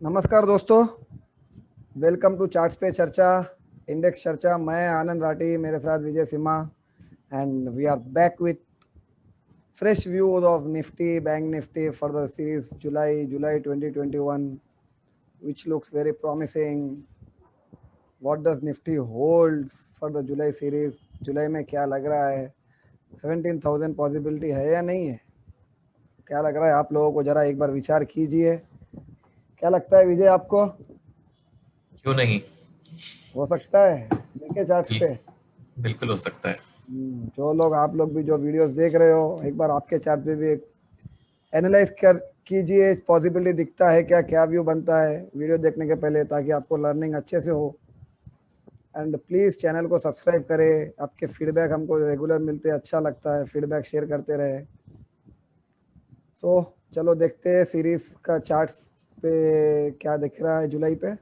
नमस्कार दोस्तों, welcome to charts पे चर्चा, इंडेक्स चर्चा। मैं आनंद राठी, मेरे साथ Vijay Simha, and we are back with fresh views of Nifty, Bank Nifty for the series July 2021, which looks very promising. What does Nifty holds for the July series? जुलाई में क्या लग रहा है? 17,000 पॉसिबिलिटी है या नहीं है? क्या लग रहा है आप लोगों को? जरा एक बार विचार कीजिए। क्या लगता है विजय आपको? क्यों नहीं? हो सकता है? देखे चार्ट्स पे? बिल्कुल हो सकता है। जो लोग आप लोग भी जो वीडियोस देख रहे हो, एक बार आपके चार्ट पे भी एनालाइज कर कीजिए, पॉसिबिलिटी दिखता है क्या, क्या व्यू बनता है वीडियो देखने के पहले, ताकि आपको लर्निंग अच्छे से हो। एंड प्लीज़ चैनल को सब्सक्राइब करें। आपके फीडबैक हमको रेगुलर मिलते हैं, अच्छा लगता है, फीडबैक शेयर करते रहे। सो चलो देखते हैं सीरीज का चार्ट्स पे क्या दिख रहा है जुलाई पे।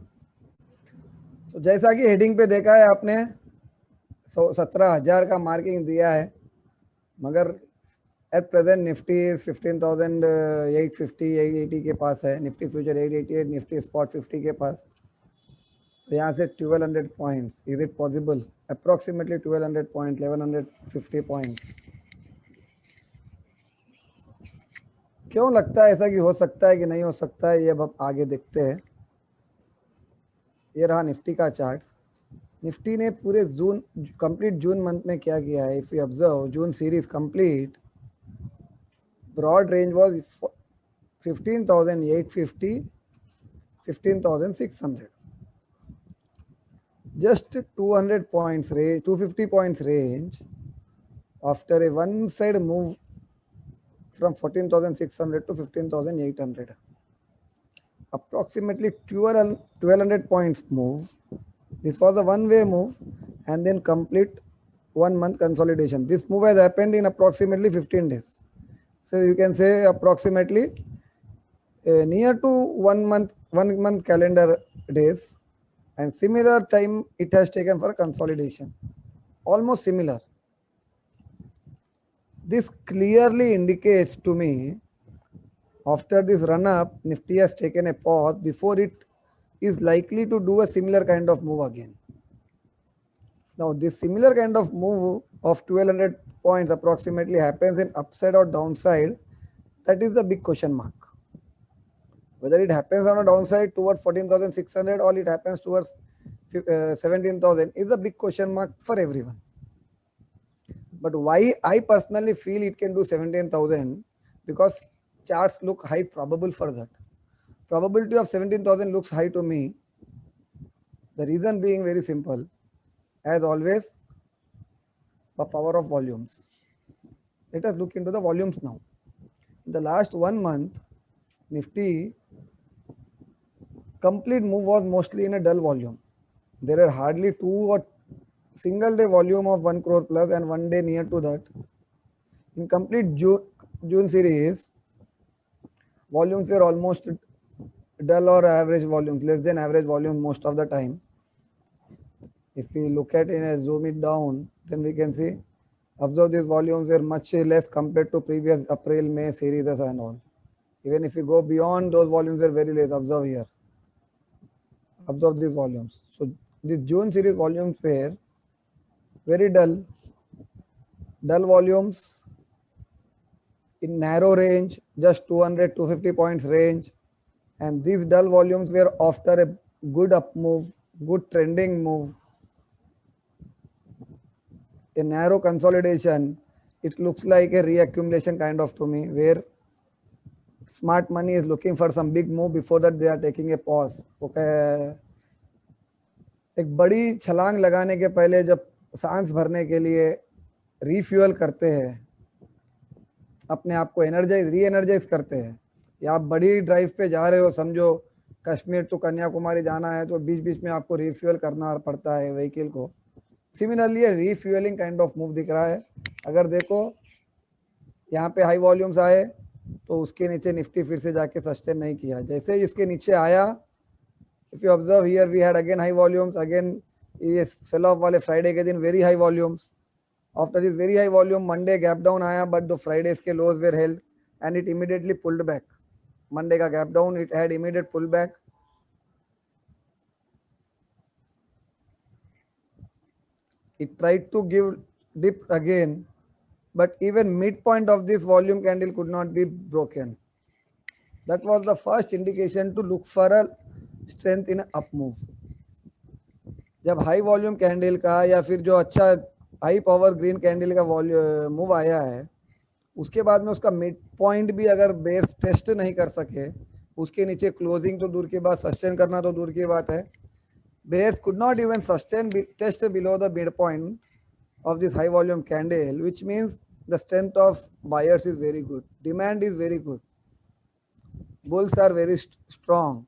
सो जैसा कि हेडिंग पे देखा है आपने, 17,000 का मार्किंग दिया है, मगर एट प्रेजेंट निफ्टी 15,850 880 के पास है। निफ्टी फ्यूचर 888, निफ्टी स्पॉट 50 के पास। तो यहाँ से 1200 points, is it possible? Approximately 1200 point, 1150 points. क्यों लगता है ऐसा कि हो सकता है कि नहीं हो सकता है? ये अब आगे देखते हैं। ये रहा निफ्टी का चार्ट। निफ्टी ने पूरे जून, कंप्लीट जून मंथ में क्या किया है? If you observe June series complete, broad range was 15,850, 15,600, just 200 points range, 250 points range. After a one side move from 14,600 to 15,800, approximately 1200 points move. This was a one way move, and then complete 1 month consolidation. This move has happened in approximately 15 days. So you can say approximately near to 1 month calendar days, and similar time it has taken for consolidation, almost similar. This clearly indicates to me, after this run up, Nifty has taken a pause before it is likely to do a similar kind of move again. Now this similar kind of move of 1200 points approximately happens in upside or downside. That is the big question mark. Whether it happens on a downside towards 14,600 or it happens towards 17,000 is a big question mark for everyone. But why I personally feel it can do 17,000? Because charts look high probable for that. Probability of 17,000 looks high to me. The reason being very simple. As always, the power of volumes. Let us look into the volumes now. In the last 1 month, Nifty complete move was mostly in a dull volume. There are hardly two or single day volume of 1 crore plus and one day near to that. In complete June series, volumes were almost dull or average volumes, less than average volume most of the time. If we look at it and zoom it down, then we can see, observe these volumes were much less compared to previous April, May series and all. Even if we go beyond, those volumes were very less. Observe here. Observe these volumes. So these June series volumes were very dull volumes in narrow range, just 200 250 points range, and these dull volumes were after a good up move, good trending move, a narrow consolidation. It looks like a reaccumulation kind of to me, where smart money is looking for some big move, before that they are taking a pause. Okay, एक बड़ी छलांग लगाने के पहले जब सांस भरने के लिए रिफ्यूअल करते हैं, अपने आप को एनर्जाइज री एनर्जाइज करते हैं, या आप बड़ी ड्राइव पे जा रहे हो, समझो कश्मीर टू कन्याकुमारी जाना है, तो बीच बीच में आपको रिफ्यूअल करना पड़ता है व्हीकल को। सिमिलरली रिफ्यूअलिंग काइंड ऑफ मूव दिख रहा है। अगर देखो यहाँ पे हाई वॉल्यूम्स आए तो उसके नीचे निफ्टी फिर से जाके सस्टेन नहीं किया। जैसे इसके नीचे आया, if you observe here we had again high volumes, again ये सेल ऑफ वाले फ्राइडे के दिन very high volumes. After this very high volume, Monday gap down आया, but the Fridays के lows were held and it immediately pulled back. Monday का gap down, it had immediate pullback It tried to give dip again, but even midpoint of this volume candle could not be broken. That was the first indication to look for a strength in up move. जब high volume candle का या फिर जो अच्छा high power green candle का move आया है, उसके बाद में उसका मिड पॉइंट भी अगर बेस टेस्ट नहीं कर सके, उसके नीचे क्लोजिंग तो दूर की बात, सस्टेन करना तो दूर की बात है. Bears could not even sustain test below the midpoint of this high volume candle, which means the strength of buyers is very good. Demand is very good. Bulls are very strong.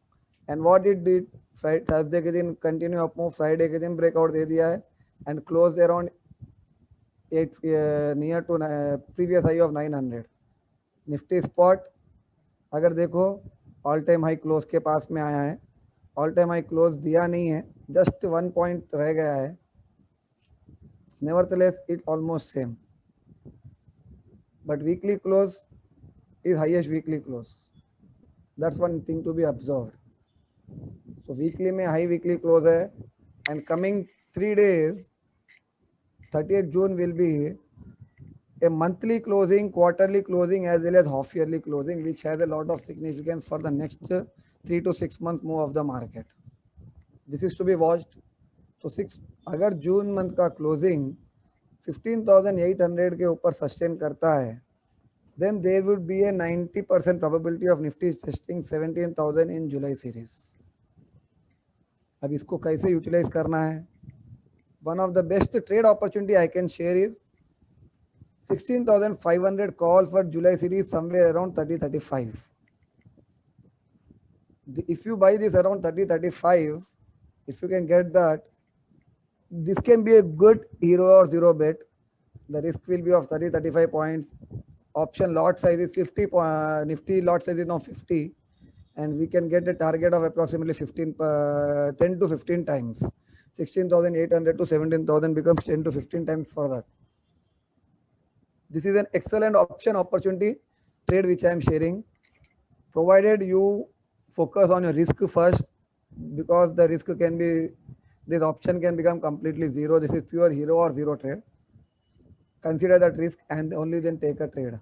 And what it did, Thursday के दिन continue up move, Friday के दिन breakout दे दिया है and closed around 8 near to previous high of 900. Nifty spot अगर देखो all time high close के पास में आया है. ऑल टाइम हाई क्लोज दिया नहीं है, जस्ट 1 पॉइंट रह गया है. Nevertheless, it almost same. But weekly close is highest weekly close. That's one thing to be observed. So weekly में high weekly close है, and coming 3 days, 30th June will be a monthly closing, quarterly closing, as well as half yearly closing, which has a lot of significance for the next 3 to 6 month move of the market. This is to be watched. तो 6 अगर June month का closing 15,800 के ऊपर sustain करता है, then there would be a 90% probability of Nifty testing 17,000 in July series. अब इसको कैसे यूटिलाइज करना है? One of the best trade opportunity I can share is 16,500 call for July series somewhere around 30-35. If you buy this around 30-35, if you can get that, this can be a good hero or zero bet. The risk will be of 30-35 points. Option lot size is 50. Nifty lot size is now 50, and we can get a target of approximately 10 to 15 times. 16,800 to 17,000 becomes 10 to 15 times for that. This is an excellent option opportunity trade which I am sharing, provided you focus on your risk first, because the risk can be, this option can become completely zero. This is pure hero or zero trade. Consider that risk and only then take a trade.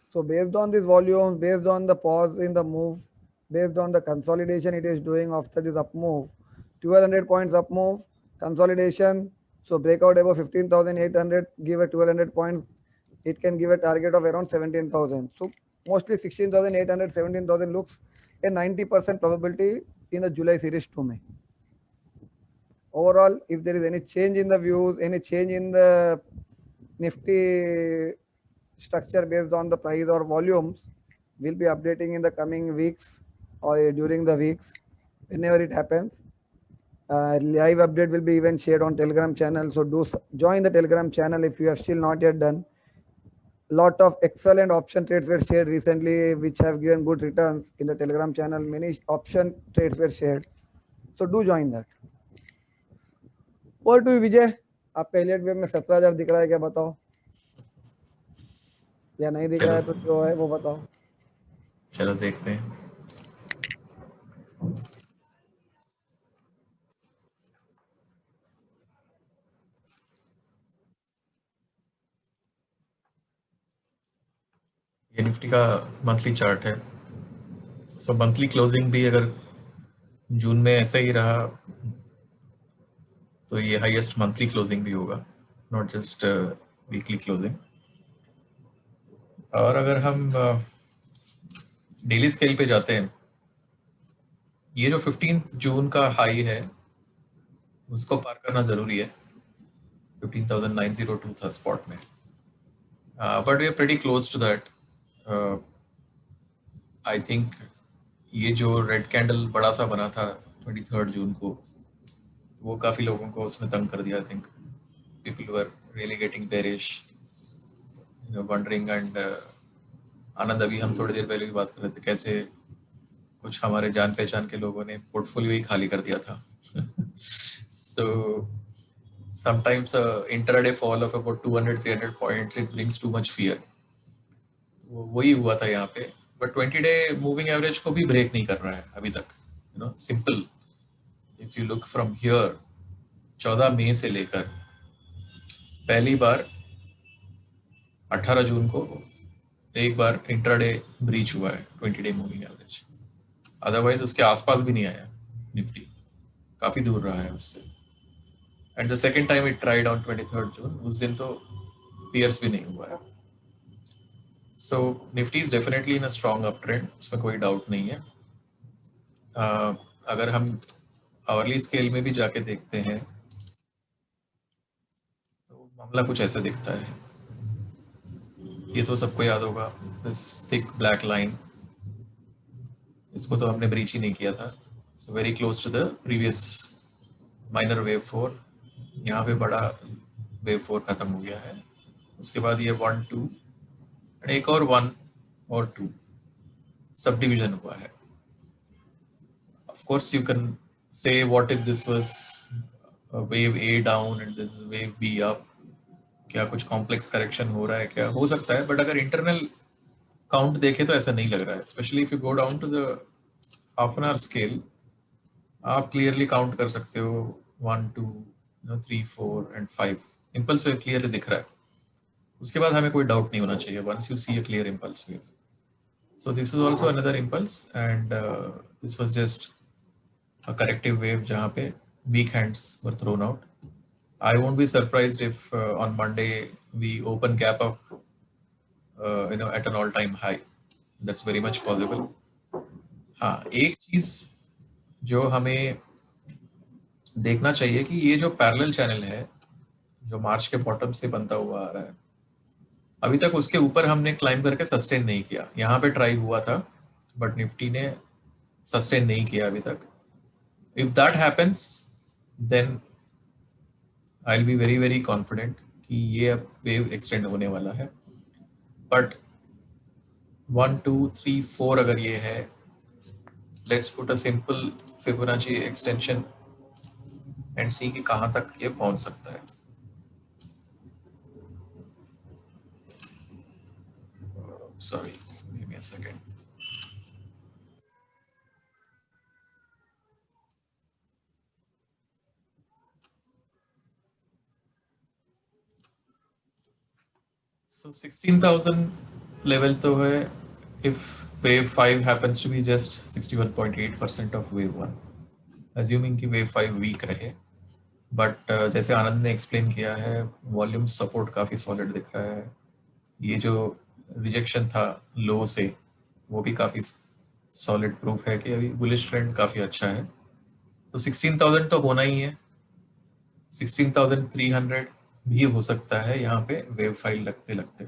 So based on this volume, based on the pause in the move, based on the consolidation it is doing after this up move, 1200 points up move, consolidation. So breakout above 15,800, give a 1200 points. It can give a target of around 17,000. So mostly 16,800, 17,000 looks a 90% probability in the July series to me. Overall, if there is any change in the views, any change in the Nifty structure based on the price or volumes, we'll be updating in the coming weeks or during the weeks, whenever it happens. Live update will be even shared on Telegram channel. So do join the Telegram channel if you have still not yet done. Lot of excellent option trades were shared recently, which have given good returns in the Telegram channel. Many option trades were shared. So do join that. और to विजय, आपका Elliott wave में 17,000 दिख रहा है, क्या बताओ? या नहीं दिख रहा है तो जो है वो बताओ. चलो देखते हैं. ये निफ्टी का मंथली चार्ट है. सो मंथली क्लोजिंग भी अगर जून में ऐसा ही रहा तो ये हाईएस्ट मंथली क्लोजिंग भी होगा, नॉट जस्ट वीकली क्लोजिंग. और अगर हम डेली स्केल पे जाते हैं, ये जो 15 जून का हाई है उसको पार करना जरूरी है. 15,902 था स्पॉट में, but we are pretty close to that. I think ये जो रेड कैंडल बड़ा सा बना था 23 जून को, वो काफ़ी लोगों को उसने तंग कर दिया. I think people were really getting bearish, wondering. And Anand, अभी हम थोड़ी देर पहले भी बात कर रहे थे कैसे कुछ हमारे जान पहचान के लोगों ने पोर्टफोलियो ही खाली कर दिया था. So sometimes intraday fall of about 200-300 points, it brings too much fear. वही हुआ था यहाँ पे. बट 20-डे मूविंग एवरेज को भी ब्रेक नहीं कर रहा है अभी तक. Simple, if you look from here 14 मई से लेकर पहली बार 18 जून को एक बार इंट्राडे ब्रीच हुआ है 20-डे मूविंग एवरेज, अदरवाइज उसके आसपास भी नहीं आया निफ्टी, काफी दूर रहा है उससे। And the second time it tried on 23 June, उस दिन तो पियर्स भी नहीं हुआ है। So Nifty is definitely in a strong up trend, उसमें कोई डाउट नहीं है। अगर हम आवरली स्केल में भी जाके देखते हैं तो मामला कुछ ऐसा दिखता है। ये तो सबको याद होगा, दिस थिक ब्लैक लाइन, इसको तो हमने ब्रीच ही नहीं किया था। So very close to the previous minor wave 4, यहाँ पे बड़ा वेव 4 खत्म हो गया है। उसके बाद ये 1 2 एक और 1 और 2 सब डिविजन हुआ है। Of course you can say what if this was wave A down and this is wave be up, क्या कुछ कॉम्प्लेक्स करेक्शन हो रहा है, क्या हो सकता है, बट अगर इंटरनल काउंट देखे तो ऐसा नहीं लग रहा है। Specially if you go down to the half an hour scale, आप क्लियरली काउंट कर सकते हो 1 2 3 4 एंड 5 इम्पल्स वेव क्लियरली दिख रहा है। उसके बाद हमें कोई डाउट नहीं होना चाहिए once you see a clear impulse wave. So this is also another impulse and this was just a corrective wave जहाँ पे weak hands were thrown out. I won't be surprised if on Monday we open gap up, at an all-time high. That's very much possible. हाँ, एक चीज जो हमें देखना चाहिए कि ये जो पैरेलल चैनल है जो मार्च के बॉटम से बनता हुआ आ रहा है, अभी तक उसके ऊपर हमने क्लाइम करके सस्टेन नहीं किया। यहाँ पे ट्राई हुआ था बट निफ्टी ने सस्टेन नहीं किया अभी तक। If that happens then I will be very very confident कि ये अब वेव एक्सटेंड होने वाला है। बट 1 2 3 4 अगर ये है, let's put a simple Fibonacci extension and see कि कहां तक ये पहुंच सकता है। Sorry, give me a second. So 16,000 level तो है if wave 5 happens to be just 61.8% of wave 1, assuming कि वेव 5 वीक रहे। बट जैसे आनंद ने एक्सप्लेन किया है, वॉल्यूम सपोर्ट काफी सॉलिड दिख रहा है। ये जो रिजेक्शन था लो से, वो भी काफी सॉलिड प्रूफ है कि अभी बुलिश ट्रेंड काफी अच्छा है। तो 16,000 तो होना ही है, 16,300 भी हो सकता है यहाँ पे वेव फाइल लगते लगते।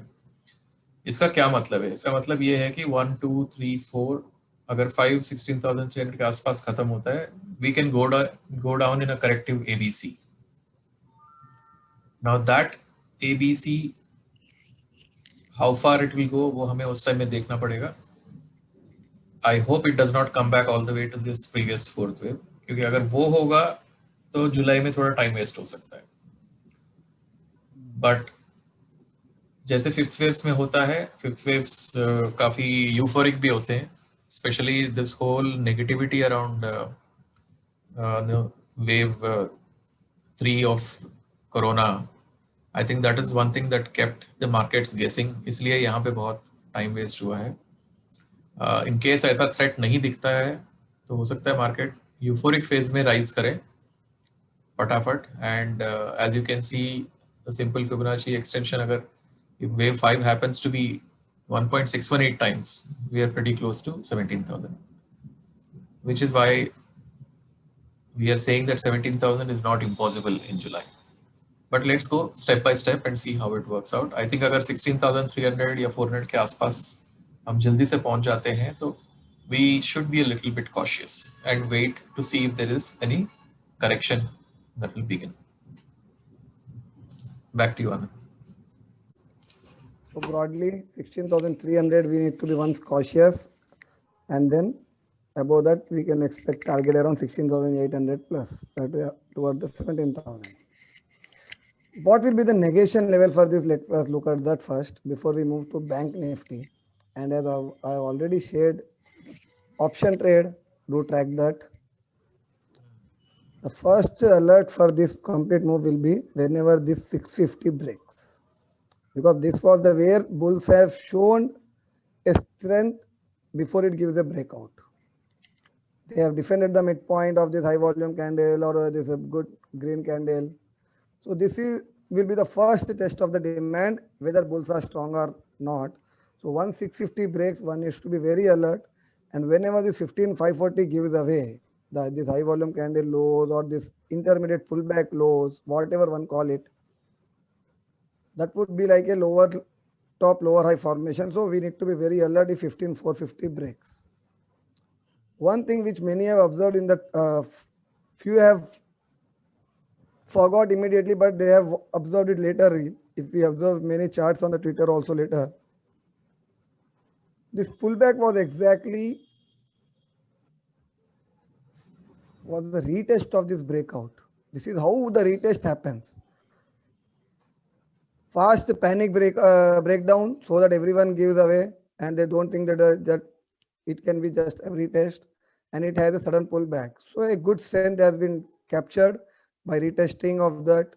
इसका क्या मतलब है? इसका मतलब ये है कि 1 2 3 4 अगर 5 16,300 के आसपास खत्म होता है, we can go down in a corrective ABC। Now that ABC how far it will go वो हमें उस टाइम में देखना पड़ेगा। I hope it does not come back all the way to this previous fourth wave, क्योंकि अगर वो होगा तो जुलाई में थोड़ा टाइम वेस्ट हो सकता है। बट जैसे फिफ्थ वेव्स में होता है, फिफ्थ वेव्स काफी यूफोरिक भी होते हैं, specially this whole negativity around wave 3 of corona. I think that is one thing that kept the markets guessing, इसलिए यहाँ पे बहुत टाइम वेस्ट हुआ है। इन केस ऐसा थ्रेट नहीं दिखता है तो हो सकता है मार्केट यूफोरिक फेज में राइज करे फटाफट। And as you can see the simple Fibonacci extension, अगर if wave 5 happens to be 1.618 times, we are pretty close to 17,000, which is why we are saying that 17,000 is not impossible in July. But let's go step by step and see how it works out. I think अगर 16,300 या 400 के आसपास हम जल्दी से पहुंच जाते हैं तो we should be a little bit cautious and wait to see if there is any correction that will begin. Back to you, Anand. So broadly 16,300 we need to be once cautious, and then above that we can expect target around 16,800 plus, that we are toward the 17,000. What will be the negation level for this? Let us look at that first before we move to bank Nifty. And as I already shared, option trade, do track that. The first alert for this complete move will be whenever this 650 breaks, because this was the where bulls have shown a strength before it gives a breakout. They have defended the midpoint of this high volume candle or this good green candle. So this is will be the first test of the demand whether bulls are strong or not. So once 650 breaks, one needs to be very alert. And whenever this 15540 gives away this high volume candle lows or this intermediate pullback lows, whatever one call it, that would be like a lower top lower high formation. So we need to be very alert if 15450 breaks. One thing which many have observed in that few have forgot immediately, but they have observed it later. If we observe many charts on the Twitter also later, this pullback was exactly the retest of this breakout. This is how the retest happens. Fast panic breakdown so that everyone gives away and they don't think that it can be just a retest, and it has a sudden pullback. So a good strength has been captured by retesting of that.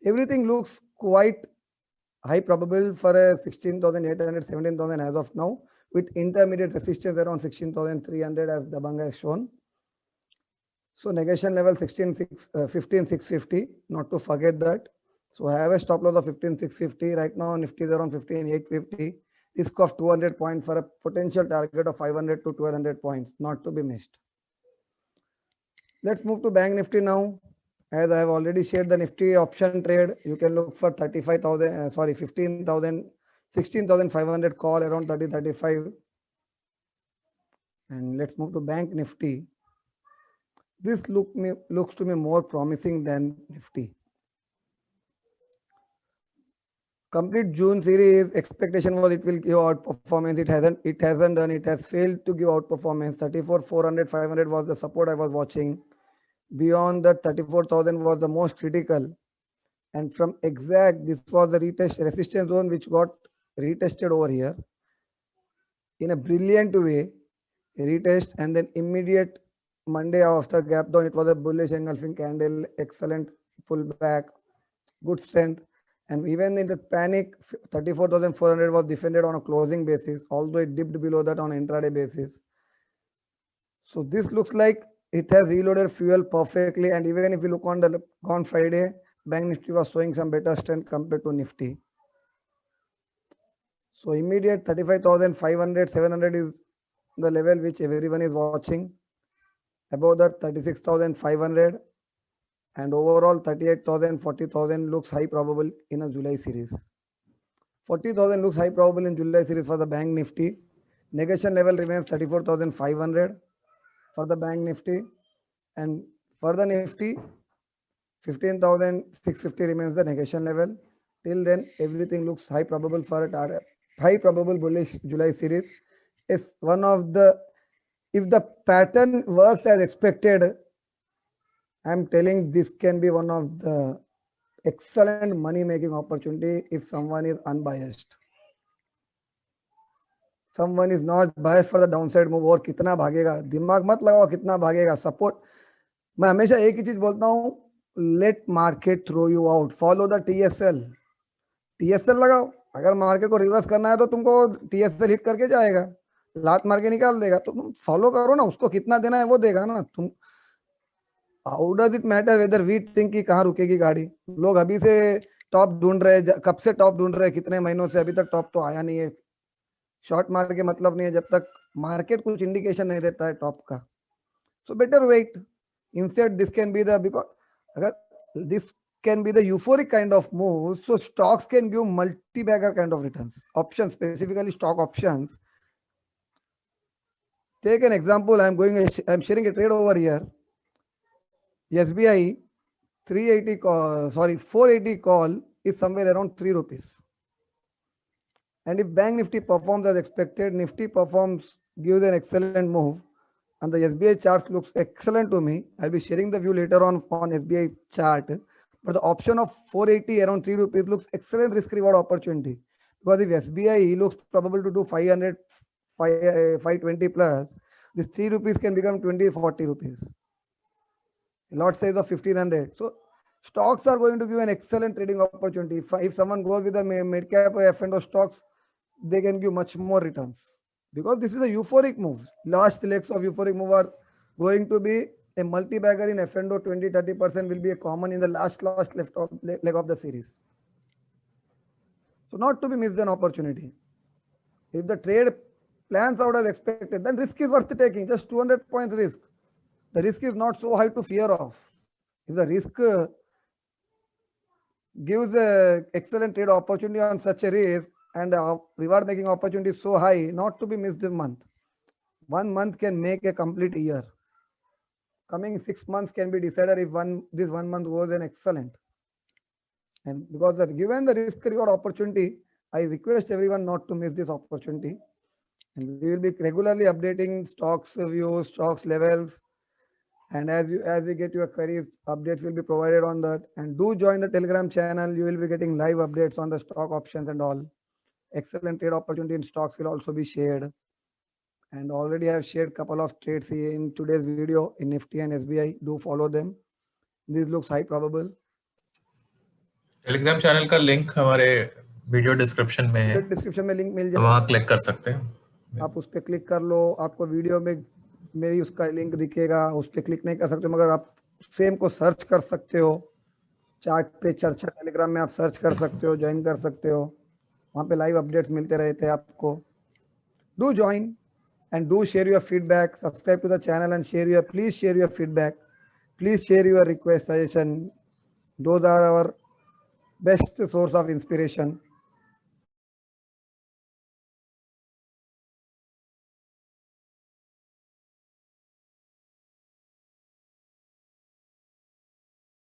Everything looks quite high probable for a 16,800, 17,000 as of now, with intermediate resistance around 16,300 as Dabang has shown. So negation level 15,650, not to forget that. So I have a stop loss of 15,650. Right now Nifty is around 15,850. Risk of 200 points for a potential target of 500 to 1200 points, not to be missed. Let's move to Bank Nifty now. As I have already shared the Nifty option trade, you can look for 35,000, 15,000, 16,500 call around 30, 35. And let's move to Bank Nifty. This looks to me more promising than Nifty. Complete June series expectation was it will give outperformance. It hasn't done. It has failed to give outperformance. 34,400, 500 was the support I was watching. Beyond that, 34,000 was the most critical. And from exact, this was the retest resistance zone which got retested over here in a brilliant way. Retest and then immediate Monday after gap down, it was a bullish engulfing candle, excellent pullback, good strength. And even in the panic, 34,400 was defended on a closing basis, although it dipped below that on intraday basis. So this looks like it has reloaded fuel perfectly. And even if you look on Friday, Bank Nifty was showing some better strength compared to Nifty. So immediate 35,500, 700 is the level which everyone is watching. Above that 36,500 and overall 38,000, 40,000 looks high probable in a July series. 40,000 looks high probable in July series for the Bank Nifty. Negation level remains 34,500 for the Bank Nifty, and for the Nifty 15,650 remains the negation level. Till then everything looks high probable for a high probable bullish July series. Is one of the, if the pattern works as expected, I'm telling this can be one of the excellent money making opportunity if someone is unbiased. Someone is not biased for the downside move. और कितना भागेगा, दिमाग मत लगाओ कितना भागेगा. Support, मैं हमेशा एक ही चीज बोलता हूँ, let market throw you out, follow the TSL. TSL लगाओ, अगर मार्केट को रिवर्स करना है तो तुमको टीएसएल हिट करके जाएगा, लात मार के निकाल देगा, तो तुम फॉलो करो ना, उसको कितना देना है वो देगा ना. तुम how does it matter whether we think कि कहाँ रुकेगी गाड़ी. लोग अभी से टॉप ढूंढ रहे हैं, कब से टॉप ढूंढ रहे हैं, कितने महीनों से, अभी तक टॉप तो आया नहीं है. शॉर्ट मार के मतलब नहीं है जब तक मार्केट कुछ इंडिकेशन नहीं देता है टॉप का. So better wait. Instead this can be the, because अगर दिस can be the euphoric kind of move, so stocks can give multi-bagger kind of returns. Options, specifically stock options. Take an example. I'm sharing a trade over here. SBI 380 call, 480 call is somewhere around 3 rupees. And if Bank Nifty performs as expected, Nifty gives an excellent move, and the SBI chart looks excellent to me. I'll be sharing the view later on SBI chart. But the option of 480 around 3 rupees looks excellent risk reward opportunity, because if SBI looks probable to do 500, 520 plus, this 3 rupees can become 20, 40 rupees. lot size of 1500. So stocks are going to give an excellent trading opportunity. If someone goes with the mid cap or F&O stocks, they can give much more returns because this is a euphoric move. Last legs of euphoric move are going to be a multi-bagger in F&O. 20-30% will be a common in the last leg of the series. So not to be missed an opportunity. If the trade plans out as expected, then risk is worth taking. Just 200 points risk. The risk is not so high to fear of. If the risk gives a excellent trade opportunity on such a risk and reward making opportunity is so high, not to be missed a month. 1 month can make a complete year. Coming 6 months can be decided if this 1 month was an excellent. And because given the risk reward opportunity, I request everyone not to miss this opportunity. And we will be regularly updating stocks views, stocks levels. And as we get your queries, updates will be provided on that. And do join the Telegram channel. You will be getting live updates on the stock options and all. Excellent trade opportunity in stocks will also be shared. And already I have shared couple of trades in today's video in Nifty and SBI. Do follow them. This looks high probable. Telegram channel का link हमारे video description में है, description में link मिल तो वहां click कर सकते हैं. आप उस पर क्लिक कर लो. आपको वीडियो में भी उसका लिंक दिखेगा. उस पर क्लिक नहीं कर सकते मगर आप सेम को सर्च कर सकते हो. चार्ट पे चर्चा टेलीग्राम में आप सर्च कर सकते हो, ज्वाइन कर सकते हो. वहाँ पे लाइव अपडेट्स मिलते रहते हैं आपको. Do join and do share your feedback. Subscribe to the channel and please share your feedback. Please share your request, suggestion. Those are our best source of inspiration.